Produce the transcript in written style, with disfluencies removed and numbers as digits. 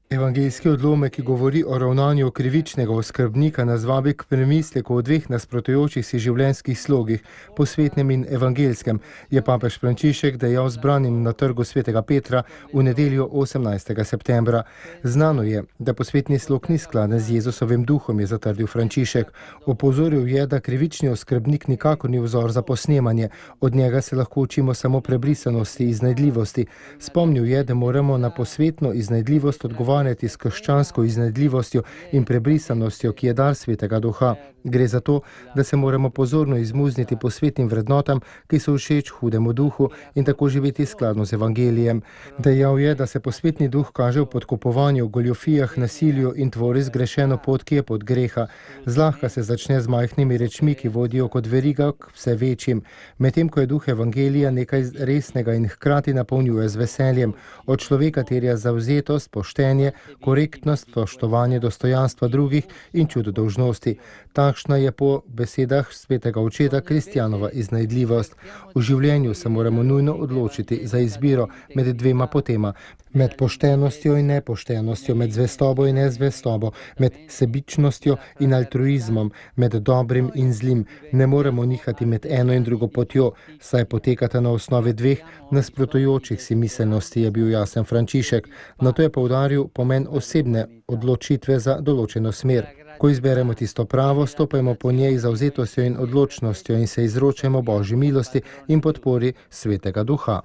Evangeljski odlomek, ki govori o ravnanju krivičnega oskrbnika, nas vabi k premisleku o dveh nasprotujočih si življenjskih slogih, posvetnem in evangeljskem, je papež Frančišek dejal zbranim na trgu svetega Petra v nedeljo 18. septembra. Znano je, da posvetni slog ni skladen z Jezusovim duhom, je zatrdil Frančišek. Opozoril je, da krivični oskrbnik nikakor ni vzor za posnemanje, od njega se lahko učimo samo prebrisanosti, iznajdljivosti. Spomnil je, da moramo na posvetno iznajdljivost odgovarjati s krščansko iznajdljivostjo in prebrisanostjo, ki je dar svetega duha. Gre za to, da se moramo pozorno izmuzniti posvetnim vrednotam, ki so všeč hudemu duhu, in tako živeti skladno z evangelijem. Dejal je, da se posvetni duh kaže v podkupovanju, goljofijah, nasilju in tvori zgrešeno pot, ki je pot greha. Zlahka se začne z majhnimi rečmi, ki vodijo kot veriga k vse večjim. Medtem ko je duh evangelija nekaj resnega in hkrati napolnjuje z veseljem. Od človeka terja zavzetost, poštenje, korektnost, spoštovanje dostojanstva drugih in čudo dolžnosti. Takšna je po besedah svetega očeta kristjanova iznajdljivost. V življenju se moramo nujno odločiti za izbiro med dvema potema, med poštenostjo in nepoštenostjo, med zvestobo in nezvestobo, med sebičnostjo in altruizmom, med dobrim in zlim. Ne moremo nihati med eno in drugo potjo, saj potekata na osnovi dveh nasprotujočih si miselnosti, je bil jasen Frančišek. Nato je poudaril pomen osebne odločitve za določeno smer. Ko izberemo tisto pravo, stopajmo po njej zavzetostjo in odločnostjo in se izročajmo Božji milosti in podpori svetega duha.